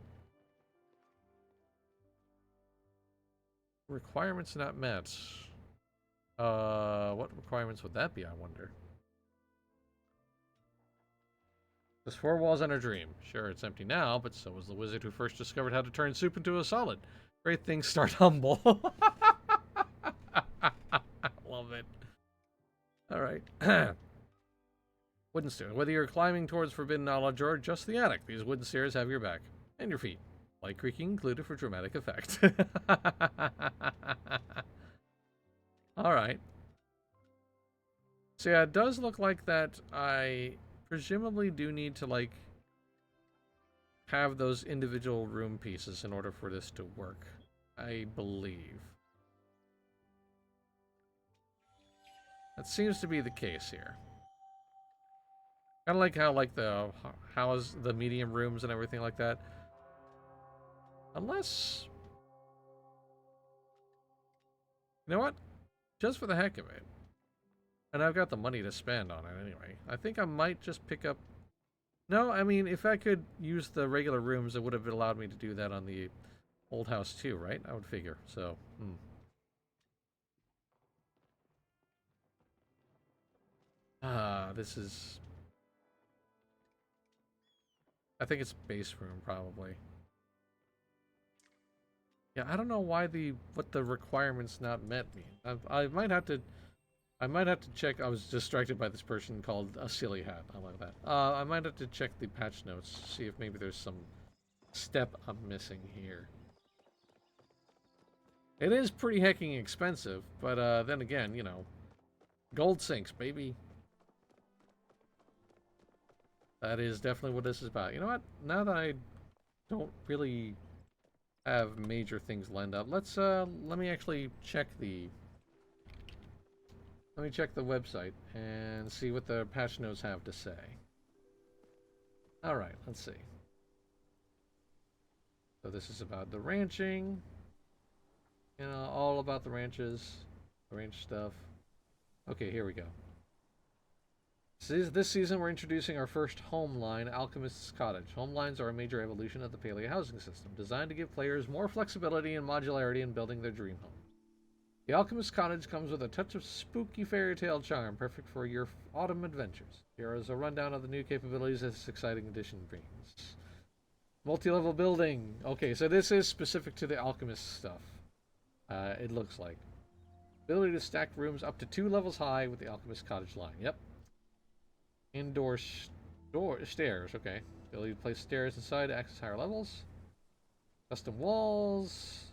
Requirements not met. What requirements would that be, I wonder? There's 4 walls and a dream. Sure, it's empty now, but so was the wizard who first discovered how to turn soup into a solid. Great things start humble. Love it. Alright. Wooden stairs. Whether you're climbing towards forbidden knowledge or just the attic, these wooden stairs have your back. And your feet. Light creaking included for dramatic effect. Alright. So yeah, it does look like that I presumably do need to, like, have those individual room pieces in order for this to work. I believe. That seems to be the case here. Kind of like how, like, the medium rooms and everything like that. Unless... You know what? Just for the heck of it. And I've got the money to spend on it anyway. I think I might just pick up... No, I mean, if I could use the regular rooms, it would have allowed me to do that on the old house too, right? I would figure. So, this is... I think it's base room, probably. Yeah, I don't know why what the requirements not met mean. I might have to check. I was distracted by this person called a silly hat. I like that. I might have to check the patch notes, see if maybe there's some step I'm missing here. It is pretty hecking expensive, but then again, you know, gold sinks, baby. That is definitely what this is about. You know what? Now that I don't really have major things lined up, let me actually check the website and see what the patch notes have to say. Alright, let's see. So this is about the ranching. You know, all about the ranches, the ranch stuff. Okay, here we go. This season we're introducing our first home line, Alchemist's Cottage. Home lines are a major evolution of the Palia housing system, designed to give players more flexibility and modularity in building their dream home. The Alchemist's Cottage comes with a touch of spooky fairy tale charm, perfect for your autumn adventures. Here is a rundown of the new capabilities this exciting addition brings. Multi-level building. Okay, so this is specific to the Alchemist stuff. It looks like. Ability to stack rooms up to 2 levels high with the Alchemist Cottage line. Yep. Indoor stairs. Okay. Ability to place stairs inside to access higher levels. Custom walls.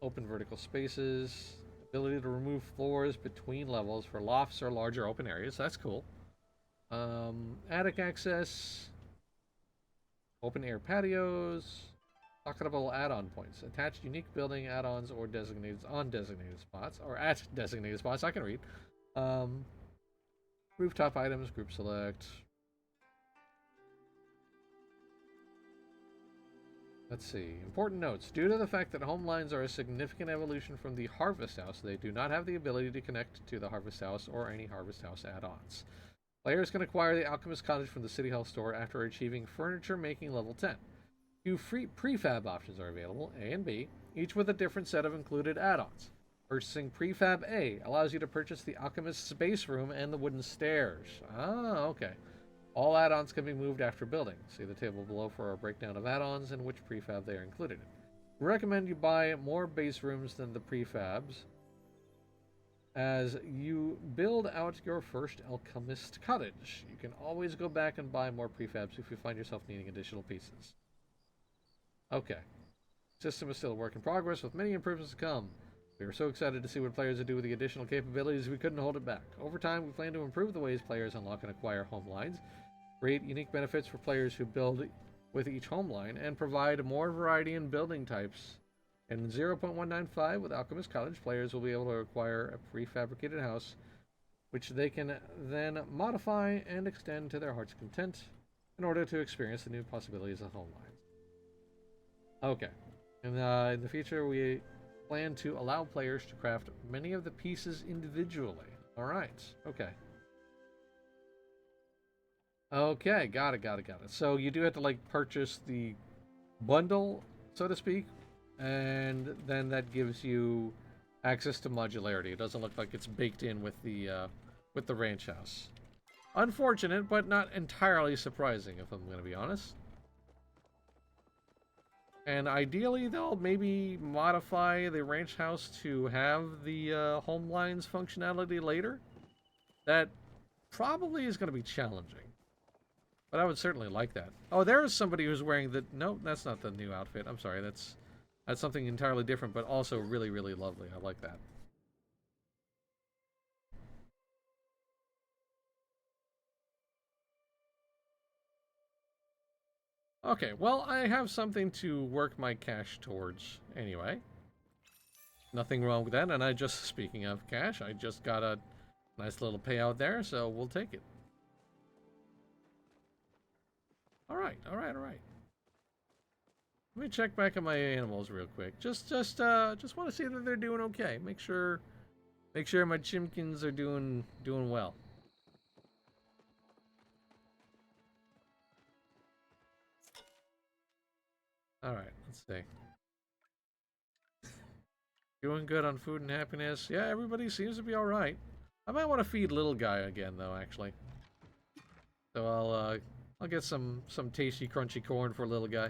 Open vertical spaces. Ability to remove floors between levels for lofts or larger open areas. That's cool. Attic access. Open air patios. Pocketable add-on points. Attach unique building add-ons or designated spots. Or at designated spots. I can read. Rooftop items. Group select. Let's see. Important notes. Due to the fact that home lines are a significant evolution from the Harvest House, they do not have the ability to connect to the Harvest House or any Harvest House add-ons. Players can acquire the Alchemist Cottage from the City Hall store after achieving Furniture Making Level 10. 2 free prefab options are available, A and B, each with a different set of included add-ons. Purchasing Prefab A allows you to purchase the Alchemist's base room and the wooden stairs. Ah, okay. All add-ons can be moved after building. See the table below for a breakdown of add-ons and which prefab they are included in. We recommend you buy more base rooms than the prefabs. As you build out your first alchemist cottage, you can always go back and buy more prefabs if you find yourself needing additional pieces. Okay. System is still a work in progress with many improvements to come. We are so excited to see what players will do with the additional capabilities we couldn't hold it back. Over time, we plan to improve the ways players unlock and acquire home lines, create unique benefits for players who build with each home line, and provide more variety in building types. In 0.195 with Alchemist Cottage, players will be able to acquire a prefabricated house, which they can then modify and extend to their heart's content in order to experience the new possibilities of home lines. Okay. And in the future, we plan to allow players to craft many of the pieces individually. All right. Okay. Okay. Got it. Got it. Got it. So you do have to like purchase the bundle, so to speak, and then that gives you access to modularity. It doesn't look like it's baked in with the ranch house. Unfortunate, but not entirely surprising, if I'm going to be honest. And ideally, they'll maybe modify the ranch house to have the home lines functionality later. That probably is going to be challenging. But I would certainly like that. Oh, there is somebody who's wearing the... No, that's not the new outfit. I'm sorry. That's something entirely different, but also really, really lovely. I like that. Okay, well, I have something to work my cash towards anyway. Nothing wrong with that, and speaking of cash, I just got a nice little payout there, so we'll take it. Alright, alright, alright. Let me check back on my animals real quick. Just want to see that they're doing okay. Make sure my chimkins are doing well. Alright, let's see. Doing good on food and happiness. Yeah, everybody seems to be alright. I might want to feed little guy again though, actually. So I'll get some tasty crunchy corn for little guy.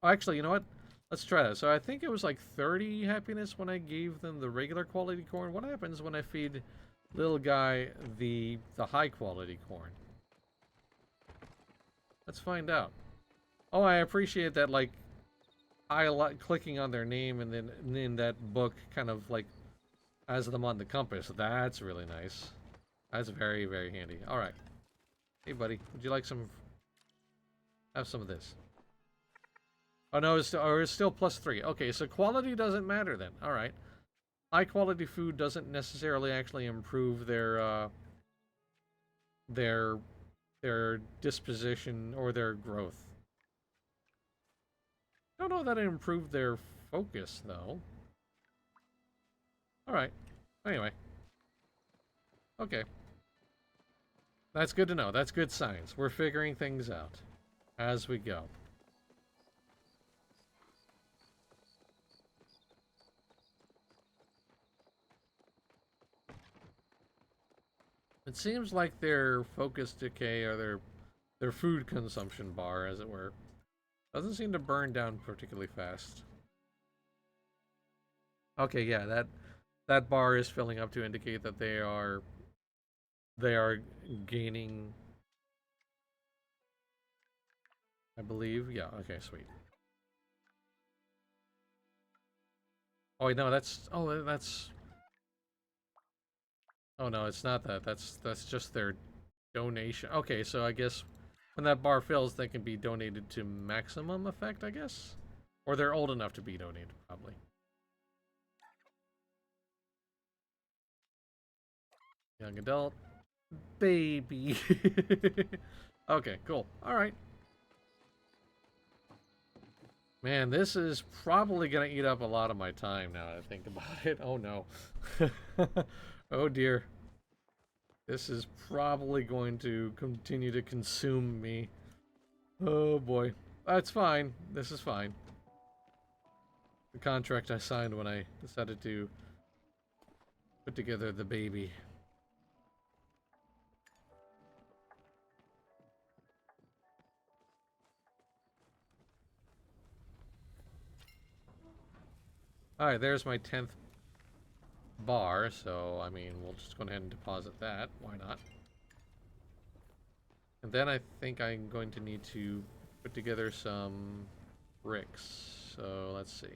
Oh, actually, you know what? Let's try that. So I think it was like 30 happiness when I gave them the regular quality corn. What happens when I feed little guy the high quality corn? Let's find out. Oh, I appreciate that, like, clicking on their name and then that book kind of like has them on the compass. That's really nice. That's very, very handy. All right. Hey, buddy. Would you like some... Have some of this. Oh, no, it's still +3. Okay, so quality doesn't matter then. All right. High quality food doesn't necessarily actually improve their disposition or their growth. I don't know that it improved their focus, though. Alright. Anyway. Okay. That's good to know. That's good science. We're figuring things out as we go. It seems like their focus decay or their food consumption bar, as it were, doesn't seem to burn down particularly fast. Okay, yeah, that bar is filling up to indicate that they are gaining, I believe. Yeah, okay, sweet. Oh wait, no, that's oh no, it's not that. That's just their donation. Okay, so I guess when that bar fills, they can be donated to maximum effect, I guess? Or they're old enough to be donated, probably. Young adult. Baby. Okay, cool. Alright. Man, this is probably going to eat up a lot of my time now that I think about it. Oh no. Oh dear. This is probably going to continue to consume me. Oh boy. That's fine. This is fine. The contract I signed when I decided to put together the baby. Alright, there's my 10th bar, so I mean, we'll just go ahead and deposit that. Why not? And then I think I'm going to need to put together some bricks. So let's see.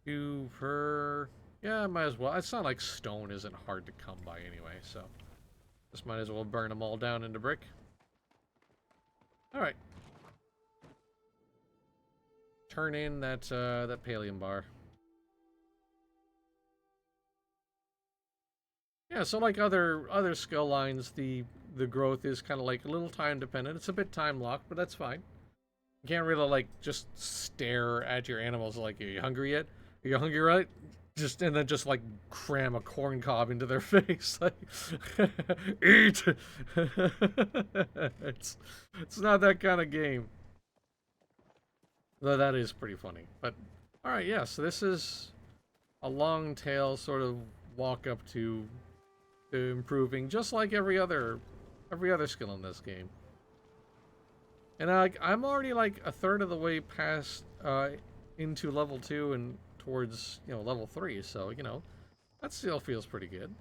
2 per... Yeah, I might as well. It's not like stone isn't hard to come by anyway, so just might as well burn them all down into brick. Alright. Turn in that that Palium bar. Yeah, so like other skill lines, the growth is kind of like a little time dependent. It's a bit time locked, but that's fine. You can't really like just stare at your animals like, are you hungry yet? Are you hungry, right? Just and then just like cram a corn cob into their face, like eat. It's not that kind of game. Though that is pretty funny. But all right, yeah. So this is a long tail sort of walk up to improving, just like every other skill in this game. And I'm already like a third of the way past into level 2 and towards, you know, level 3, so, you know, that still feels pretty good.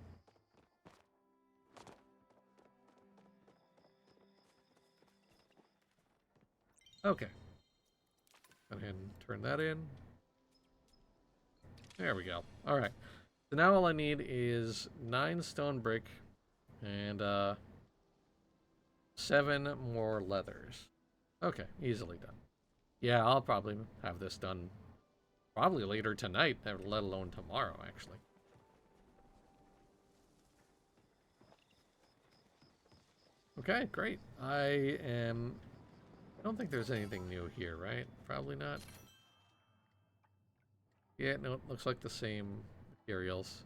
Okay. Go ahead and turn that in. There we go. Alright. So now all I need is 9 stone brick and 7 more leathers. Okay, easily done. Yeah, I'll probably have this done probably later tonight, let alone tomorrow, actually. Okay, great. I don't think there's anything new here, right? Probably not. Yeah, no, it looks like the same materials.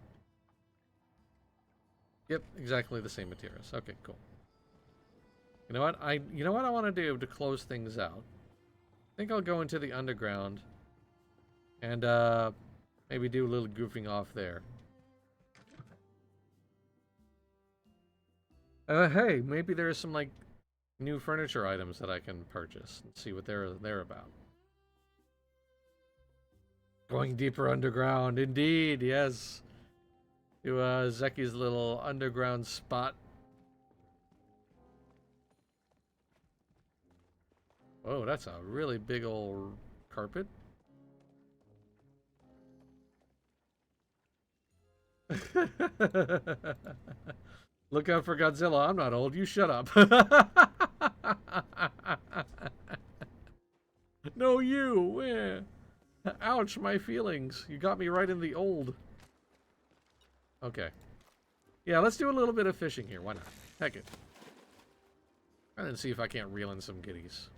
Yep, exactly the same materials. Okay, cool. You know what? I want to do to close things out. I think I'll go into the underground and maybe do a little goofing off there. Hey, maybe there's some like new furniture items that I can purchase and see what they're about. Going deeper underground, indeed, yes. To Zeki's little underground spot. Oh, that's a really big old carpet. Look out for Godzilla. I'm not old. You shut up. No, you. Ouch, my feelings. You got me right in the old. Okay. Yeah, let's do a little bit of fishing here. Why not? Heck it. And then see if I can't reel in some giddies.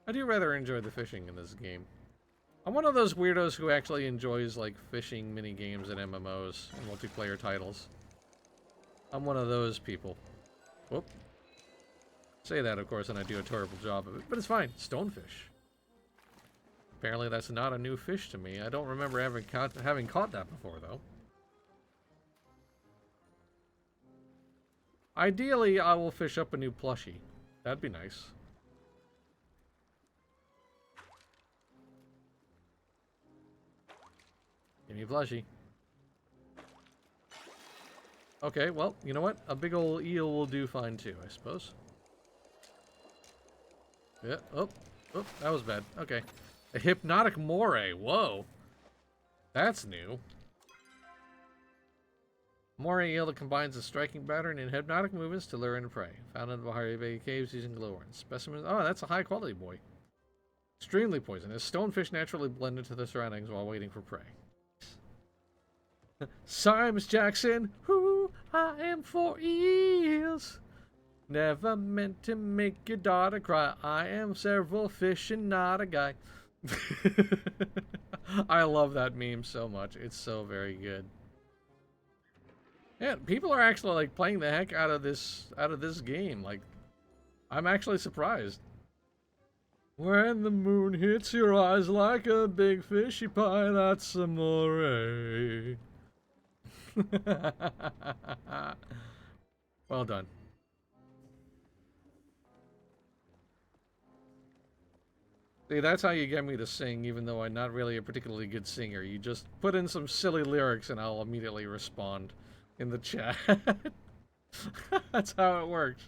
I do rather enjoy the fishing in this game. I'm one of those weirdos who actually enjoys, like, fishing mini-games and MMOs and multiplayer titles. I'm one of those people. Whoop. Say that, of course, and I do a terrible job of it, but it's fine. Stonefish. Apparently that's not a new fish to me. I don't remember having caught that before, though. Ideally, I will fish up a new plushie. That'd be nice. Give me a plushie. Okay, well, you know what? A big ol' eel will do fine too, I suppose. Yeah, oh, that was bad. Okay. A hypnotic moray, whoa. That's new. Moray eel that combines a striking pattern and hypnotic movements to lure in prey. Found in the Bahari Bay caves using glowworms. Specimens. Oh, that's a high quality boy. Extremely poisonous. Stonefish naturally blend into the surroundings while waiting for prey. Sorry, Miss Jackson. Who I am for eels. Never meant to make your daughter cry. I am several fish and not a guy. I love that meme so much. It's so very good. Yeah, people are actually like playing the heck out of this game. Like, I'm actually surprised. When the moon hits your eyes like a big fishy pie, that's amore. Well done. See, that's how you get me to sing, even though I'm not really a particularly good singer. You just put in some silly lyrics and I'll immediately respond in the chat. That's how it works.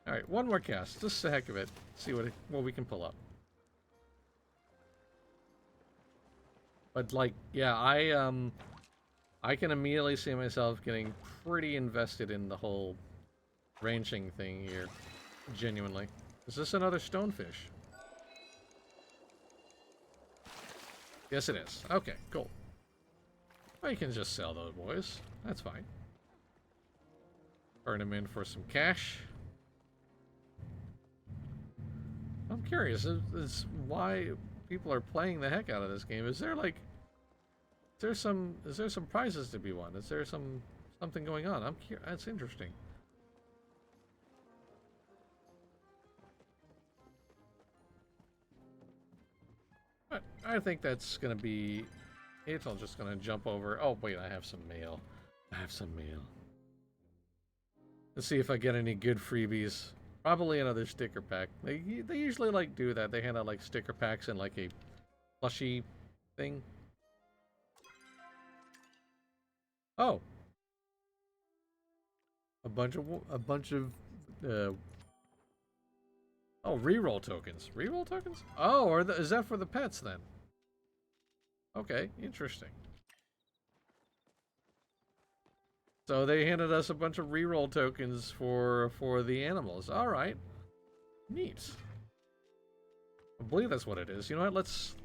Alright, one more cast. Just the heck of it. See what we can pull up. But, like, yeah, I can immediately see myself getting pretty invested in the whole ranching thing here. Genuinely. Is this another stonefish? Yes, it is. Okay, cool. Well, you can just sell those boys. That's fine. Turn them in for some cash. I'm curious is why people are playing the heck out of this game. Is there like, is there some prizes to be won? Is there something going on? I'm curious. That's interesting. But I think that's gonna be it. I'm just gonna jump over. Oh wait, I have some mail. I have some mail. Let's see if I get any good freebies. Probably another sticker pack. They usually like do that. They hand out like sticker packs and like a plushie thing. Oh, a bunch of oh, reroll tokens. Reroll tokens? Oh, is that for the pets then? Okay, interesting. So they handed us a bunch of reroll tokens for the animals. All right, neat. I believe that's what it is. You know what? Let's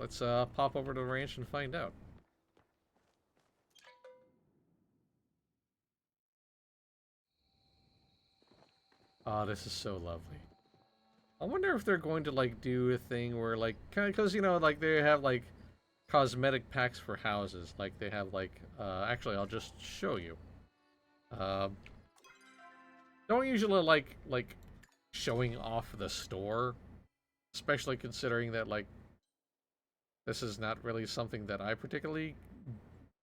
pop over to the ranch and find out. Oh, this is so lovely. I wonder if they're going to like do a thing where like, because you know, like they have like cosmetic packs for houses. Like they have like, actually, I'll just show you. Don't usually like showing off the store, especially considering that like this is not really something that I particularly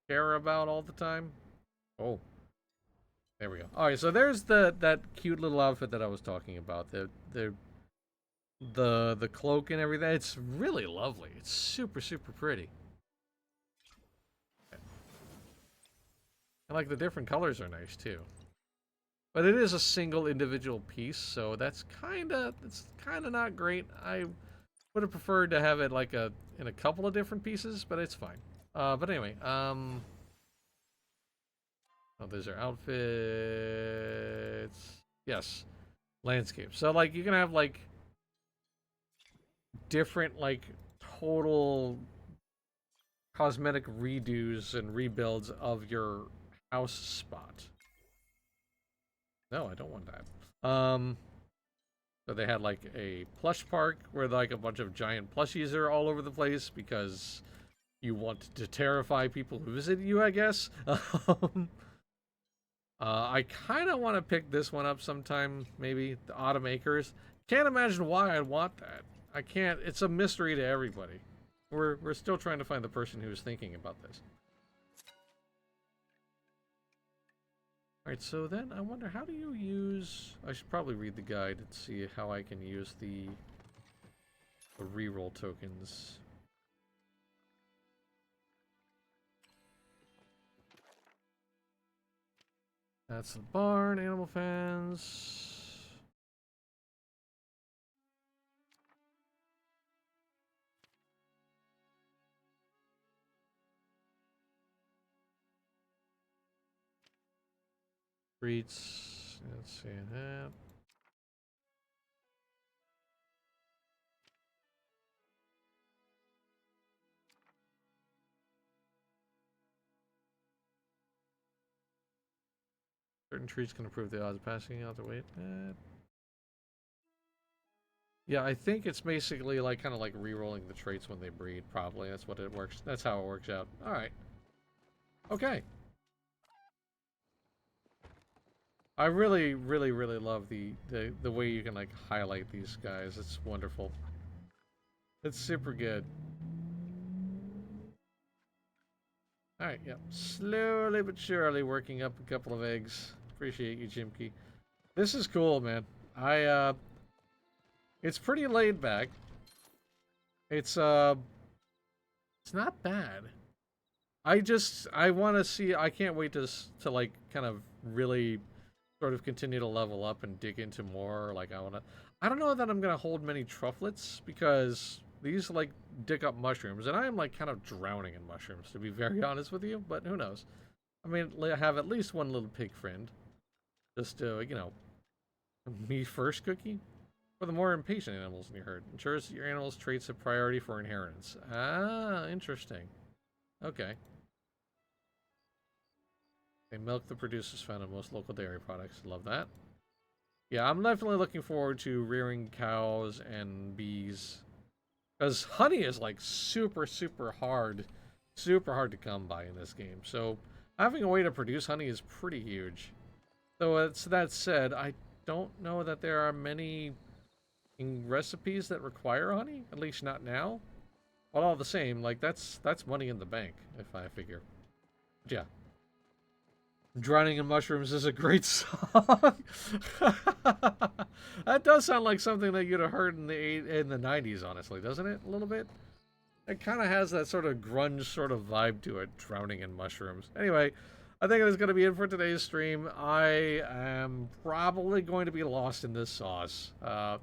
care about all the time. Oh, there we go. All right, so there's that cute little outfit that I was talking about. The cloak and everything. It's really lovely. It's super pretty. And like the different colors are nice too. But it is a single individual piece, so it's kind of not great. I would have preferred to have it like in a couple of different pieces, but it's fine. But anyway, oh, those are outfits. Yes, landscape. So like you can have like different like total cosmetic redos and rebuilds of your house spot. No, I don't want that. So they had like a plush park where like a bunch of giant plushies are all over the place because you want to terrify people who visit you, I guess. I kind of want to pick this one up sometime, maybe the Autumn Acres. Can't imagine why I'd want that. I can't. It's a mystery to everybody. We're still trying to find the person who's thinking about this. Alright, so then I wonder, how do you use... I should probably read the guide and see how I can use the reroll tokens. That's the barn, animal fans. Streets. Let's see that. Certain treats can improve the odds of passing out the weight. Yeah, I think it's basically like kind of like re-rolling the traits when they breed. Probably that's what it works. That's how it works out. All right. Okay. I really love the way you can like highlight these guys. It's wonderful. It's super good. All right. Yep. Slowly but surely working up a couple of eggs. Appreciate you, Jimky. This is cool, man. It's pretty laid back. It's it's not bad. I want to see. I can't wait to like kind of really sort of continue to level up and dig into more. Like I want to. I don't know that I'm gonna hold many trufflets because these like dig up mushrooms, and I am like kind of drowning in mushrooms to be very honest with you. But who knows? I mean, I have at least one little pig friend. Just to me first cookie. For the more impatient animals in your herd, ensures your animal's traits have priority for inheritance. Ah, interesting. Okay. A milk that produces found in most local dairy products. Love that. Yeah, I'm definitely looking forward to rearing cows and bees. Because honey is like super hard. Super hard to come by in this game. So having a way to produce honey is pretty huge. Though it's that said, I don't know that there are many recipes that require honey. At least not now. But all the same, like that's money in the bank, if I figure. But yeah. Drowning in Mushrooms is a great song. That does sound like something that you'd have heard in the 90s, honestly, doesn't it? A little bit. It kind of has that sort of grunge sort of vibe to it. Drowning in Mushrooms. Anyway, I think that's going to be it for today's stream. I am probably going to be lost in this sauce. I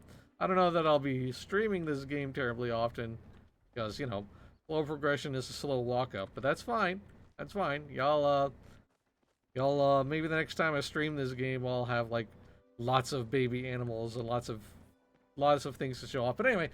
don't know that I'll be streaming this game terribly often because slow progression is a slow walk up, but that's fine. That's fine. Y'all, maybe the next time I stream this game, I'll have like lots of baby animals and lots of things to show off. But anyway,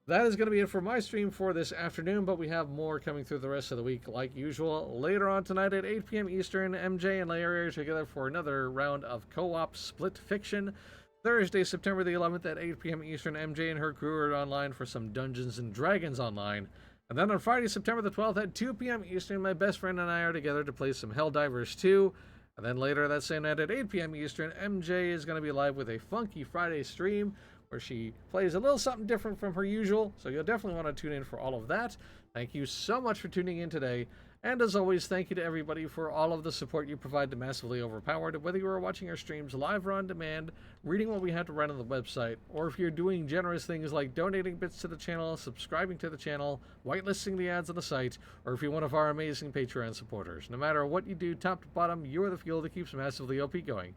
that is going to be it for my stream for this afternoon. But we have more coming through the rest of the week, like usual. Later on tonight at 8 p.m. Eastern, MJ and Larry are together for another round of co-op split fiction. Thursday, September the 11th at 8 p.m. Eastern, MJ and her crew are online for some Dungeons and Dragons online. And then on Friday, September the 12th at 2 p.m. Eastern, my best friend and I are together to play some Helldivers 2. And then later that same night at 8 p.m. Eastern, MJ is going to be live with a Funky Friday stream where she plays a little something different from her usual. So you'll definitely want to tune in for all of that. Thank you so much for tuning in today. And as always, thank you to everybody for all of the support you provide to Massively Overpowered, whether you are watching our streams live or on demand, reading what we have to write on the website, or if you're doing generous things like donating bits to the channel, subscribing to the channel, whitelisting the ads on the site, or if you're one of our amazing Patreon supporters. No matter what you do, top to bottom, you are the fuel that keeps Massively OP going.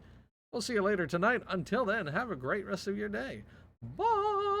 We'll see you later tonight. Until then, have a great rest of your day. Bye!